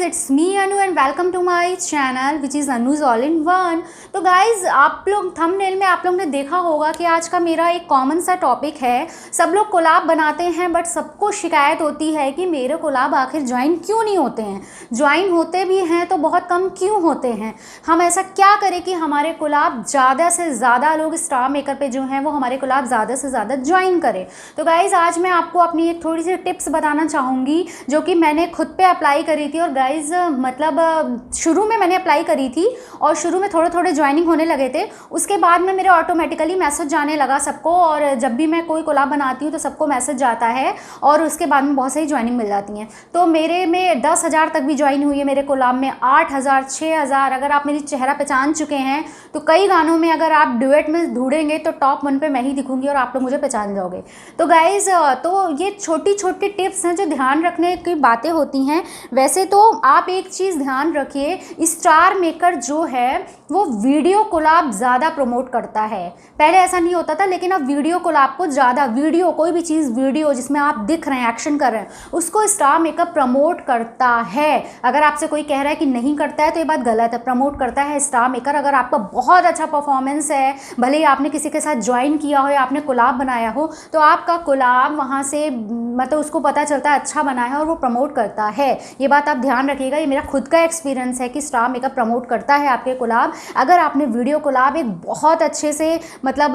it's me Anu and welcome to my channel which is Anu's All in One। तो guys आप लोग thumbnail में आप लोग ने देखा होगा कि आज का मेरा एक कॉमन सा टॉपिक है। सब लोग कोलाब बनाते हैं बट सबको शिकायत होती है कि मेरे कोलाब आखिर ज्वाइन क्यों नहीं होते हैं, ज्वाइन होते भी हैं तो बहुत कम क्यों होते हैं। हम ऐसा क्या करें कि हमारे कोलाब ज़्यादा से ज़्यादा लोग स्टार मेकर पे जो हैं वो हमारे कोलाब ज़्यादा से ज़्यादा ज्वाइन करें। तो गाइज आज मैं आपको अपनी एक थोड़ी सी टिप्स बताना चाहूँगी जो कि मैंने खुद पे अप्लाई करी थी। और गाइज मतलब शुरू में मैंने अप्लाई करी थी और शुरू में थोड़े थोड़े ज्वाइनिंग होने लगे थे, उसके बाद में मेरे ऑटोमेटिकली मैसेज जाने लगा सबको। और जब भी मैं कोई कोलाब बनाती हूँ तो सबको मैसेज जाता है और उसके बाद में बहुत सारी ज्वाइनिंग मिल जाती हैं। तो मेरे में 10,000 तक भी ज्वाइन हुई है, मेरे कोलाब में 8,000 6,000। अगर आप मेरी चेहरा पहचान चुके हैं तो कई गानों में अगर आप डुएट में ढूंढेंगे तो टॉप 1 पे मैं ही दिखूंगी और आप लोग मुझे पहचान जाओगे। तो गाइज तो ये छोटी छोटी टिप्स हैं जो ध्यान रखने की बातें होती हैं। वैसे तो आप एक चीज़ ध्यान रखिए, स्टार मेकर जो है वो वीडियो कोलाब ज़्यादा प्रमोट करता है। पहले ऐसा नहीं होता था लेकिन अब वीडियो कोलाब को ज़्यादा, वीडियो कोई भी चीज़ वीडियो जिसमें आप दिख रहे हैं, एक्शन कर रहे हैं, उसको स्टार मेकर प्रमोट करता है। अगर आपसे कोई कह रहा है कि नहीं करता है तो ये बात गलत है, प्रमोट करता है स्टार मेकर। अगर आपका बहुत अच्छा परफॉर्मेंस है, भले ही आपने किसी के साथ ज्वाइन किया हो या आपने कोलाब बनाया हो, तो आपका कोलाब वहाँ से मतलब उसको पता चलता है अच्छा बना है और वो प्रमोट करता है। ये बात आप ध्यान रखिएगा, ये मेरा खुद का एक्सपीरियंस है कि स्टार मेकर प्रमोट करता है आपके कोलाब। अगर आपने वीडियो कोलाब एक बहुत अच्छे से मतलब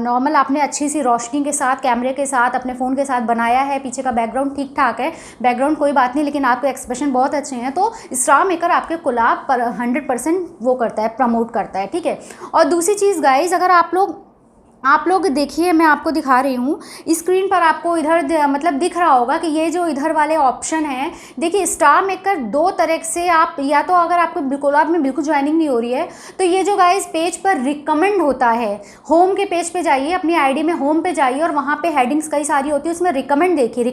नॉर्मल आपने अच्छी सी रोशनी के साथ, कैमरे के साथ, अपने फ़ोन के साथ बनाया है, पीछे का बैकग्राउंड ठीक ठाक है, बैकग्राउंड कोई बात नहीं, लेकिन आपके एक्सप्रेशन बहुत अच्छे हैं, तो स्टार मेकर आपके कोलाब पर 100% वो करता है, प्रमोट करता है। ठीक है। और दूसरी चीज़ गाइज, अगर आप लोग देखिए, मैं आपको दिखा रही हूँ स्क्रीन पर, आपको इधर मतलब दिख रहा होगा कि ये जो इधर वाले ऑप्शन हैं, देखिए स्टार मेकर दो तरह से आप, या तो अगर आपको कोलाब में बिल्कुल ज्वाइनिंग नहीं हो रही है तो ये जो गाइस पेज पर रिकमेंड होता है, होम के पेज पे जाइए, अपनी आईडी में होम पे जाइए और वहाँ पे हेडिंग्स कई सारी होती है, उसमें रिकमेंड देखिए,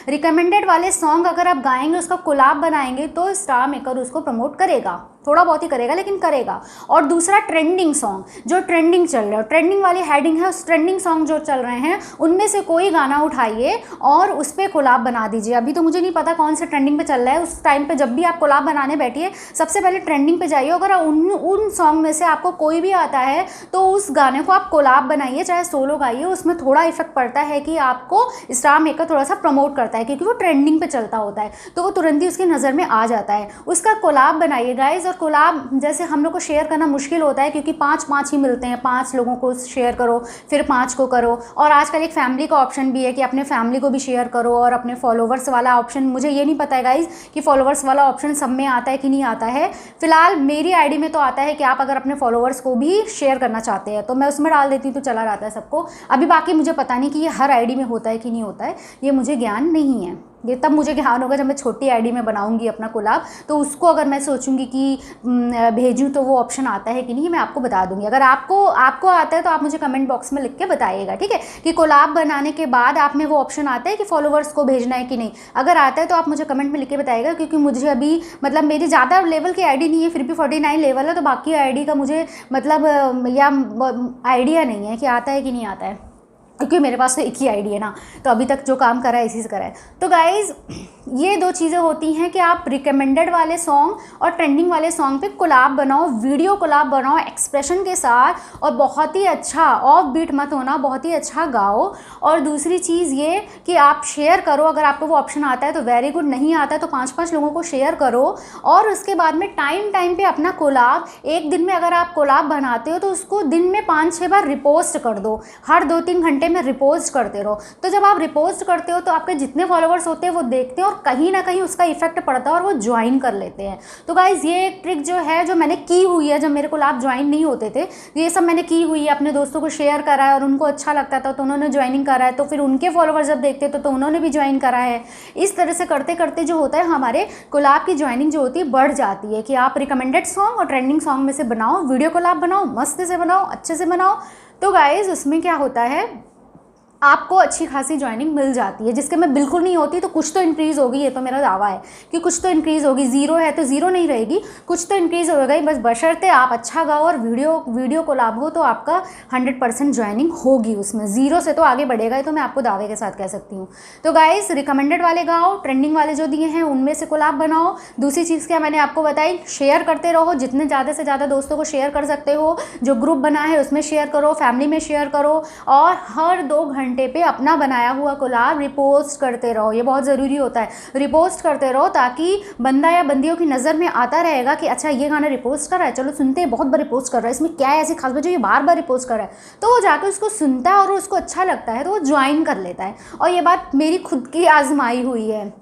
रिकमेंडेड वाले सॉन्ग अगर आप गाएंगे, उसका कोलाब बनाएंगे तो स्टार मेकर उसको प्रमोट करेगा, थोड़ा बहुत ही करेगा लेकिन करेगा। और दूसरा ट्रेंडिंग सॉन्ग, जो ट्रेंडिंग चल रहा है, ट्रेंडिंग वाली हेडिंग है, उस ट्रेंडिंग सॉन्ग जो चल रहे हैं उनमें से कोई गाना उठाइए और उस पर कोलाब बना दीजिए। अभी तो मुझे नहीं पता कौन से ट्रेंडिंग पे चल रहा है, उस टाइम पे जब भी आप कोलाब बनाने बैठिए सबसे पहले ट्रेंडिंग पे जाइए। अगर उन सॉन्ग में से आपको कोई भी आता है तो उस गाने को आप कोलाब बनाइए, चाहे सोलो गाइए, उसमें थोड़ा इफेक्ट पड़ता है कि आपको स्टार मेकर थोड़ा सा प्रमोट करता है क्योंकि वो ट्रेंडिंग पे चलता होता है, तो वो तुरंत ही उसकी नज़र में आ जाता है। उसका कोलाब बनाइए गाइज। और कोलाब जैसे हम लोग को शेयर करना मुश्किल होता है क्योंकि 5 ही मिलते हैं, 5 लोगों को शेयर करो, फिर 5 को करो। और आजकल एक फैमिली का ऑप्शन भी है कि अपने फैमिली को भी शेयर करो, और अपने फॉलोवर्स वाला ऑप्शन, मुझे ये नहीं पता है गाइज कि फॉलोवर्स वाला ऑप्शन सब में आता है कि नहीं आता है। फिलहाल मेरी आईडी में तो आता है कि आप अगर अपने फॉलोवर्स को भी शेयर करना चाहते हैं तो मैं उसमें डाल देती हूँ तो चला जाता है सबको। अभी बाकी मुझे पता नहीं कि ये हर आईडी में होता है कि नहीं होता है, ये मुझे ज्ञान नहीं है। ये तब मुझे ज्ञान होगा जब मैं छोटी आईडी में बनाऊंगी अपना कोलाब, तो उसको अगर मैं सोचूंगी कि भेजूं तो वो ऑप्शन आता है कि नहीं, मैं आपको बता दूंगी। अगर आपको आता है तो आप मुझे कमेंट बॉक्स में लिख के बताइएगा, ठीक है, कि कोलाब बनाने के बाद आप में वो ऑप्शन आता है कि फॉलोवर्स को भेजना है कि नहीं। अगर आता है तो आप मुझे कमेंट में लिख के बताइएगा, क्योंकि मुझे अभी मतलब मेरी ज़्यादा लेवल की आईडी नहीं है, फिर भी 49 लेवल है, तो बाकी आईडी का मुझे मतलब या आइडिया नहीं है कि आता है कि नहीं आता है, क्योंकि मेरे पास तो एक ही आईडी है ना, तो अभी तक जो काम करा है इसी से करा है। तो गाइज़ ये दो चीज़ें होती हैं कि आप रिकमेंडेड वाले सॉन्ग और ट्रेंडिंग वाले सॉन्ग पे कोलाब बनाओ, वीडियो कोलाब बनाओ एक्सप्रेशन के साथ, और बहुत ही अच्छा, ऑफ बीट मत होना, बहुत ही अच्छा गाओ। और दूसरी चीज़ ये कि आप शेयर करो, अगर आपको वो ऑप्शन आता है तो वेरी गुड, नहीं आता है तो 5 लोगों को शेयर करो। और उसके बाद में टाइम पे अपना कोलाब, एक दिन में अगर आप कोलाब बनाते हो तो उसको दिन में 5-6 बार रिपोस्ट कर दो, हर 2-3 घंटे में रिपोस्ट करते रहो। तो जब आप रिपोस्ट करते हो तो आपके जितने फॉलोवर्स होते हैं वो देखते हैं और कहीं ना कहीं उसका इफेक्ट पड़ता है और वो ज्वाइन कर लेते हैं। तो गाइज ये एक ट्रिक जो है, जो मैंने की हुई है, जब मेरे कोलाब ज्वाइन नहीं होते थे, ये सब मैंने की हुई है, अपने दोस्तों को शेयर करा है और उनको अच्छा लगता था तो उन्होंने ज्वाइनिंग करा है, तो फिर उनके फॉलोवर्स जब देखते तो उन्होंने भी ज्वाइन करा है। इस तरह से करते करते जो होता है हमारे कोलाब की ज्वाइनिंग जो होती है बढ़ जाती है। कि आप रिकमेंडेड सॉन्ग और ट्रेंडिंग सॉन्ग में से बनाओ, वीडियो कोलाब बनाओ, मस्त से बनाओ, अच्छे से बनाओ। तो गाइज उसमें क्या होता है, आपको अच्छी खासी ज्वाइनिंग मिल जाती है, जिसके में बिल्कुल नहीं होती तो कुछ तो इंक्रीज़ होगी, ये तो मेरा दावा है कि कुछ तो इंक्रीज़ होगी। ज़ीरो है तो ज़ीरो नहीं रहेगी, कुछ तो इंक्रीज़ होगा ही, बस बशर्ते आप अच्छा गाओ और वीडियो कोलैब हो तो आपका 100% ज्वाइनिंग होगी उसमें। ज़ीरो से तो आगे बढ़ेगा ही, तो मैं आपको दावे के साथ कह सकती हूँ। तो गाइस रिकमेंडेड वाले गाओ, ट्रेंडिंग वाले जो दिए हैं उनमें से कोलैब बनाओ। दूसरी चीज़ क्या मैंने आपको बताई, शेयर करते रहो, जितने ज़्यादा से ज़्यादा दोस्तों को शेयर कर सकते हो। जो ग्रुप बना है उसमें शेयर करो, फैमिली में शेयर करो, और हर 2 घंटे पे अपना बनाया हुआ कोलैब रिपोस्ट करते रहो। ये बहुत ज़रूरी होता है, रिपोस्ट करते रहो, ताकि बंदा या बंदियों की नज़र में आता रहेगा कि अच्छा ये गाना रिपोस्ट कर रहा है, चलो सुनते हैं, बहुत बार रिपोस्ट कर रहा है, इसमें क्या है ऐसी खास बात जो ये बार बार रिपोस्ट कर रहा है। तो वो जाकर उसको सुनता है और उसको अच्छा लगता है तो वो ज्वाइन कर लेता है। और ये बात मेरी खुद की आजमाई हुई है।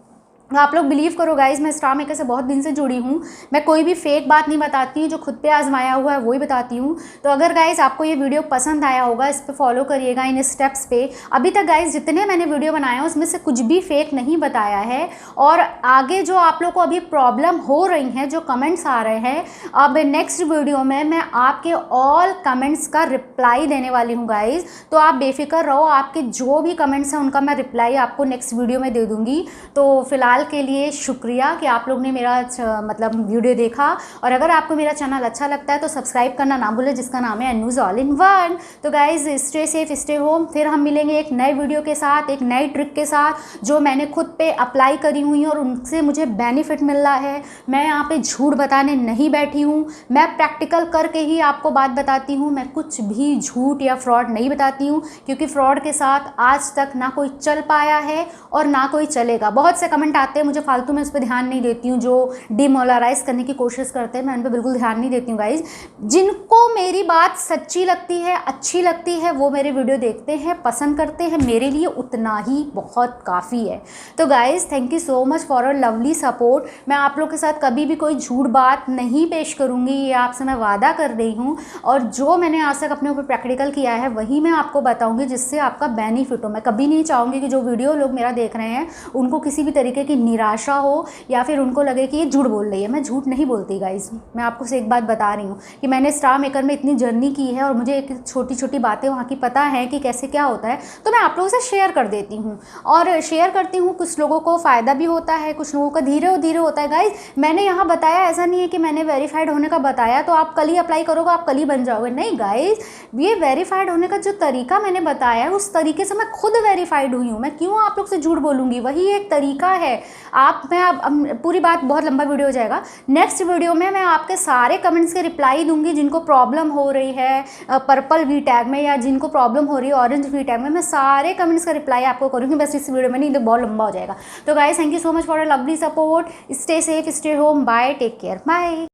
आप लोग बिलीव करो गाइज, मैं स्टार मेकर से बहुत दिन से जुड़ी हूँ, मैं कोई भी फेक बात नहीं बताती हूँ, जो खुद पे आजमाया हुआ है वही बताती हूँ। तो अगर गाइज आपको ये वीडियो पसंद आया होगा, इस पे फॉलो करिएगा, इन स्टेप्स पे। अभी तक गाइज जितने मैंने वीडियो बनाए हैं उसमें से कुछ भी फेक नहीं बताया है। और आगे जो आप लोग को अभी प्रॉब्लम हो रही हैं, जो कमेंट्स आ रहे हैं, अब नेक्स्ट वीडियो में मैं आपके ऑल कमेंट्स का रिप्लाई देने वाली हूँ गाइज। तो आप बेफिक्र रहो, आपके जो भी कमेंट्स हैं उनका मैं रिप्लाई आपको नेक्स्ट वीडियो में दे दूँगी। तो फिलहाल के लिए शुक्रिया कि आप लोग ने मेरा मतलब वीडियो देखा। और अगर आपको मेरा चैनल अच्छा लगता है तो सब्सक्राइब करना ना भूलें, जिसका नाम है अन्नूज़ ऑल इन वन। तो guys stay safe, stay home. फिर हम मिलेंगे एक नए वीडियो के साथ, एक नई ट्रिक के साथ जो मैंने खुद पे अप्लाई करी हुई और उनसे मुझे बेनिफिट मिल रहा है। मैं यहाँ पे झूठ बताने नहीं बैठी हूँ, मैं प्रैक्टिकल करके ही आपको बात बताती हूँ। मैं कुछ भी झूठ या फ्रॉड नहीं बताती हूँ, क्योंकि फ्रॉड के साथ आज तक ना कोई चल पाया है और ना कोई चलेगा। बहुत से कमेंट आते हैं, मुझे फालतू में उस पर ध्यान नहीं देती हूँ, जो डिमोरलाइज करने की कोशिश करते हैं, मैं उन पर बिल्कुल ध्यान नहीं देती हूँ गाइज। जिनको मेरी बात सच्ची लगती है, अच्छी लगती है, वो मेरे वीडियो देखते हैं, पसंद करते हैं, मेरे लिए उतना ही बहुत काफ़ी है। तो guys thank you so much for a lovely support. मैं आप लोग के साथ कभी भी कोई झूठ बात नहीं पेश करूँगी, ये आपसे मैं वादा कर रही हूँ। और जो मैंने आज तक अपने ऊपर प्रैक्टिकल किया है वही मैं आपको बताऊँगी, जिससे आपका बेनिफिट हो। मैं कभी नहीं चाहूँगी कि जो वीडियो लोग मेरा देख रहे हैं उनको किसी भी तरीके की निराशा हो या फिर उनको लगे कि ये झूठ बोल रही है। मैं झूठ नहीं बोलती गाइज, मैं आपको से एक बात बता रही हूँ कि मैंने स्टार मेकर में इतनी जर्नी की है और मुझे एक छोटी छोटी बातें वहाँ की पता है कि कैसे क्या होता है, तो मैं आप लोगों से शेयर कर देती हूँ और शेयर करती हूँ। कुछ लोगों को फ़ायदा भी होता है, कुछ लोगों का धीरे धीरे होता है गाइज। मैंने यहाँ बताया, ऐसा नहीं है कि मैंने वेरीफाइड होने का बताया तो आप कल ही अप्लाई करोगे, आप कल ही बन जाओगे। नहीं गाइज, ये वेरीफाइड होने का जो तरीका मैंने बताया है उस तरीके से मैं खुद वेरीफाइड हुई हूँ। मैं क्यों आप लोग से झूठ बोलूँगी, वही एक तरीका है। मैं पूरी बात, बहुत लंबा वीडियो हो जाएगा। नेक्स्ट वीडियो में मैं आपके सारे कमेंट्स के रिप्लाई दूंगी, जिनको प्रॉब्लम हो रही है पर्पल वी टैग में या जिनको प्रॉब्लम हो रही है ऑरेंज वी टैग में, मैं सारे कमेंट्स का रिप्लाई आपको करूँगी। बस इस वीडियो में नहीं, तो बहुत लंबा हो जाएगा। तो guys thank you so much for a lovely support. Stay safe, stay home, bye, take care, bye.